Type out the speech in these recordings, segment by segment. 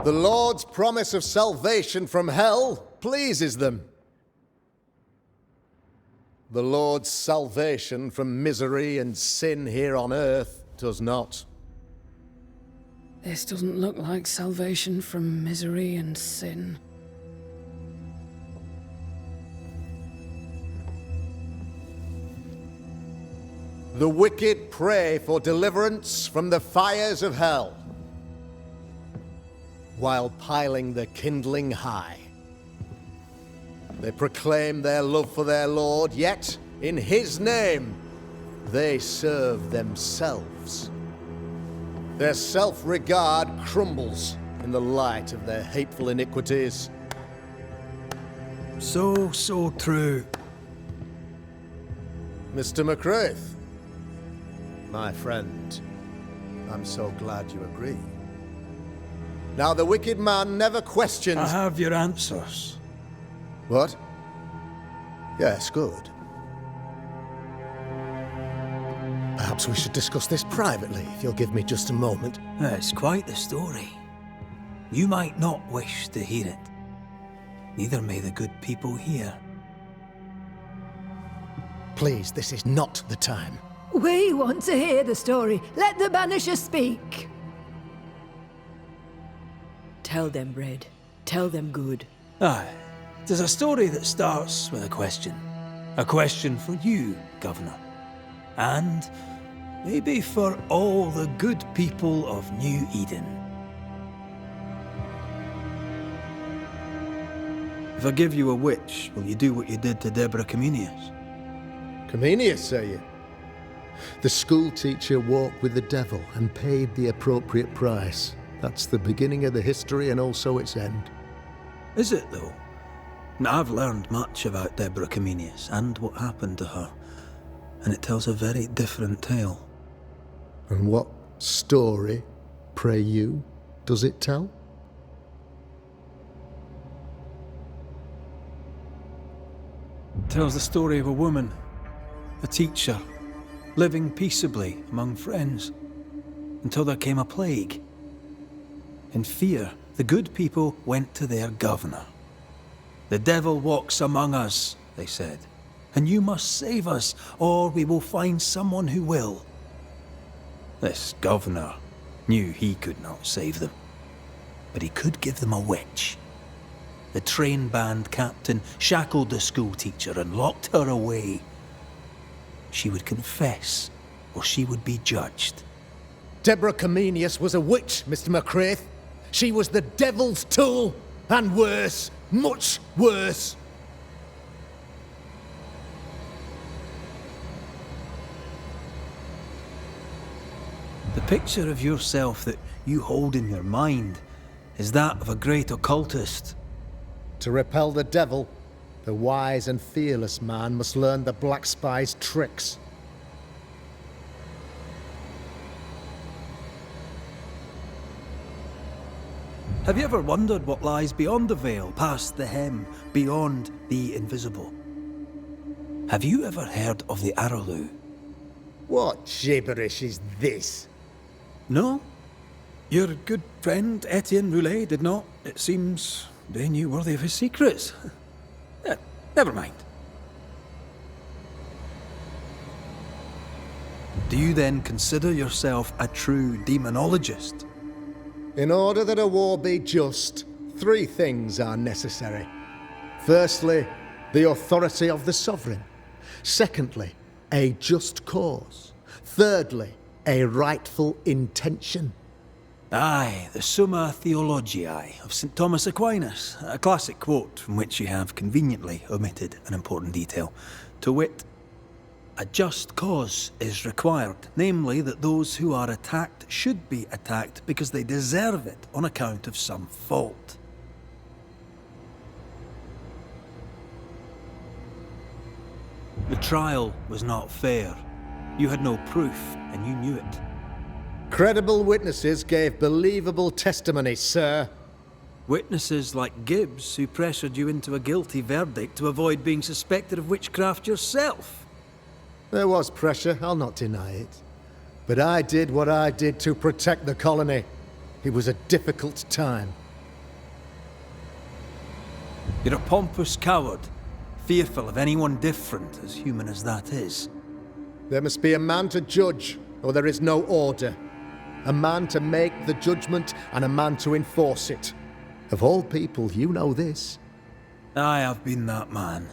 The Lord's promise of salvation from hell pleases them. The Lord's salvation from misery and sin here on earth does not. This doesn't look like salvation from misery and sin. The wicked pray for deliverance from the fires of hell, while piling the kindling high. They proclaim their love for their Lord, yet, in His name, they serve themselves. Their self-regard crumbles in the light of their hateful iniquities. So true. Mr. McCraith, my friend, I'm so glad you agree. Now, the wicked man never questions... I have your answers. What? Yes, good. Perhaps we should discuss this privately, if you'll give me just a moment. It's quite the story. You might not wish to hear it. Neither may the good people here. Please, this is not the time. We want to hear the story. Let the Banishers speak. Tell them, Red. Tell them good. Aye. There's a story that starts with a question. A question for you, Governor. And maybe for all the good people of New Eden. If I give you a witch, will you do what you did to Deborah Comenius? Comenius, say you? The school teacher walked with the devil and paid the appropriate price. That's the beginning of the history and also its end. Is it, though? I've learned much about Deborah Comenius and what happened to her, and it tells a very different tale. And what story, pray you, does it tell? It tells the story of a woman, a teacher, living peaceably among friends, until there came a plague. In fear, the good people went to their governor. "The devil walks among us," they said, "and you must save us, or we will find someone who will." This governor knew he could not save them, but he could give them a witch. The train band captain shackled the school teacher and locked her away. She would confess, or she would be judged. Deborah Comenius was a witch, Mr. McCraith. She was the devil's tool, and worse, much worse. The picture of yourself that you hold in your mind is that of a great occultist. To repel the devil, the wise and fearless man must learn the Black Spy's tricks. Have you ever wondered what lies beyond the veil, past the hem, beyond the invisible? Have you ever heard of the Arrowloo? What gibberish is this? No? Your good friend Etienne Roulet did not. It seems they knew worthy of his secrets. Never mind. Do you then consider yourself a true demonologist? In order that a war be just, 3 things are necessary. Firstly, the authority of the sovereign. Secondly, a just cause. Thirdly, a rightful intention. Aye, the Summa Theologiae of St. Thomas Aquinas, a classic quote from which you have conveniently omitted an important detail, to wit, "A just cause is required, namely that those who are attacked should be attacked because they deserve it on account of some fault." The trial was not fair. You had no proof, and you knew it. Credible witnesses gave believable testimony, sir. Witnesses like Gibbs, who pressured you into a guilty verdict to avoid being suspected of witchcraft yourself. There was pressure, I'll not deny it. But I did what I did to protect the colony. It was a difficult time. You're a pompous coward, fearful of anyone different, as human as that is. There must be a man to judge, or there is no order. A man to make the judgment, and a man to enforce it. Of all people, you know this. I have been that man.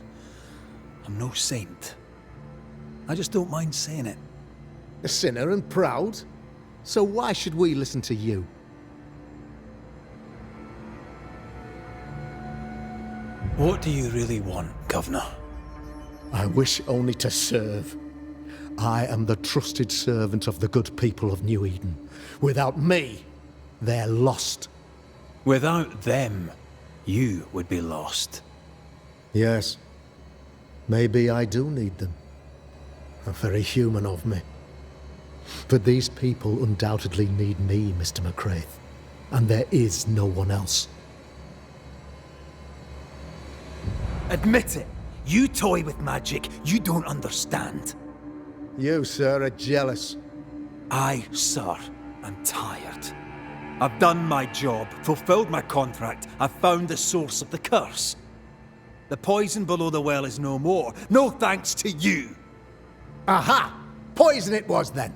I'm no saint. I just don't mind saying it. A sinner and proud? So why should we listen to you? What do you really want, Governor? I wish only to serve. I am the trusted servant of the good people of New Eden. Without me, they're lost. Without them, you would be lost. Yes. Maybe I do need them. Very human of me. But these people undoubtedly need me, Mr. McCraith. And there is no one else. Admit it. You toy with magic you don't understand. You, sir, are jealous. I, sir, am tired. I've done my job, fulfilled my contract, I've found the source of the curse. The poison below the well is no more, no thanks to you. Aha! Poison it was then.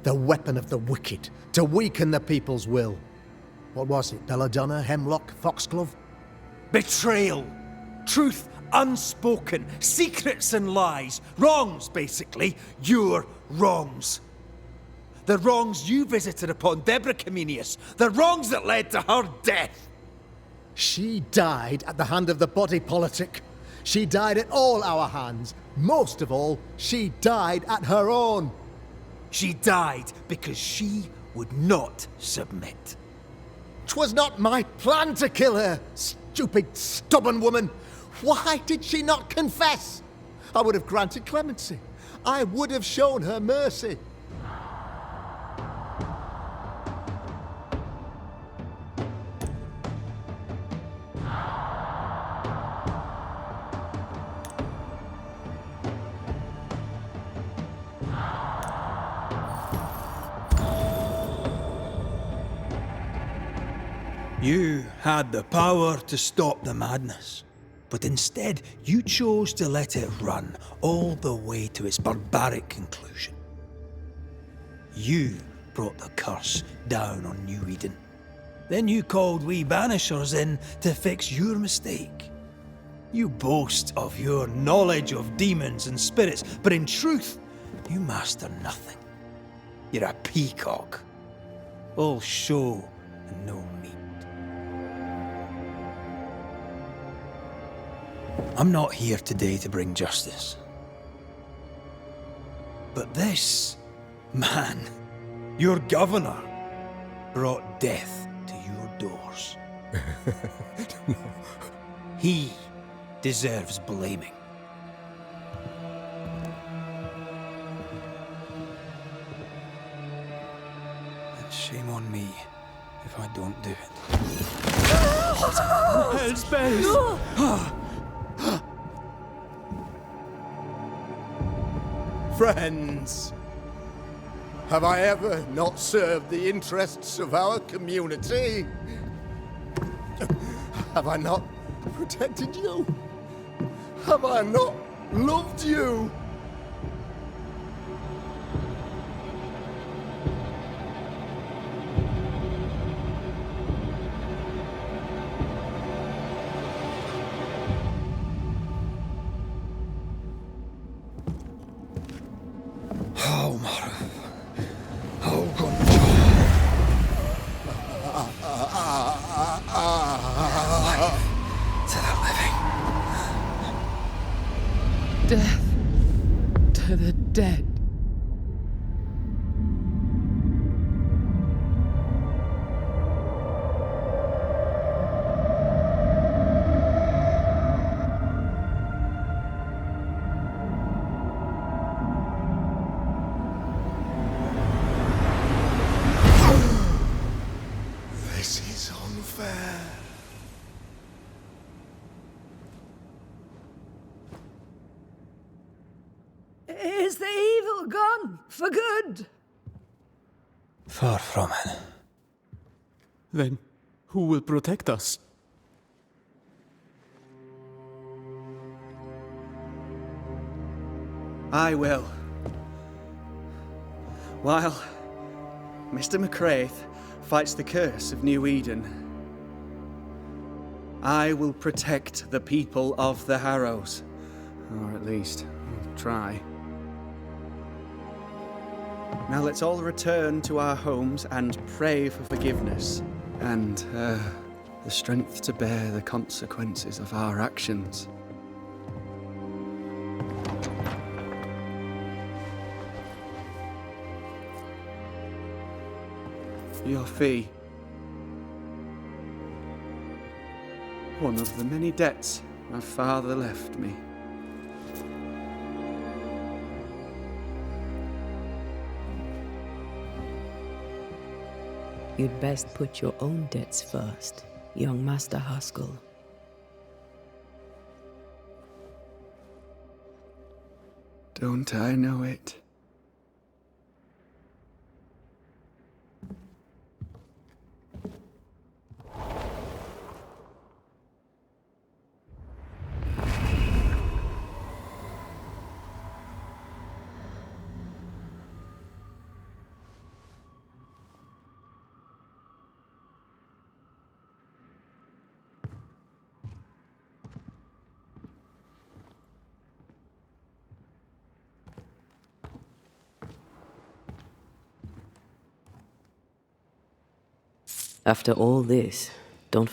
The weapon of the wicked, to weaken the people's will. What was it, belladonna, hemlock, foxglove? Betrayal. Truth unspoken, secrets and lies. Wrongs, basically. Your wrongs. The wrongs you visited upon Deborah Comenius. The wrongs that led to her death. She died at the hand of the body politic. She died at all our hands. Most of all, she died at her own. She died because she would not submit. 'Twas not my plan to kill her, stupid, stubborn woman. Why did she not confess? I would have granted clemency. I would have shown her mercy. You had the power to stop the madness, but instead you chose to let it run all the way to its barbaric conclusion. You brought the curse down on New Eden. Then you called we Banishers in to fix your mistake. You boast of your knowledge of demons and spirits, but in truth, you master nothing. You're a peacock. All show and no meat. I'm not here today to bring justice. But this man, your governor, brought death to your doors. He deserves blaming. And shame on me if I don't do it. Hell's bells! Friends, have I ever not served the interests of our community? Have I not protected you? Have I not loved you? Death to the dead. This is unfair. Is the evil gone for good? Far from it. Then who will protect us? I will. While Mr. McCraith fights the curse of New Eden, I will protect the people of the Harrows. Or at least, try. Now let's all return to our homes and pray for forgiveness and the strength to bear the consequences of our actions. Your fee. One of the many debts my father left me. You'd best put your own debts first, young Master Haskell. Don't I know it? After all this, don't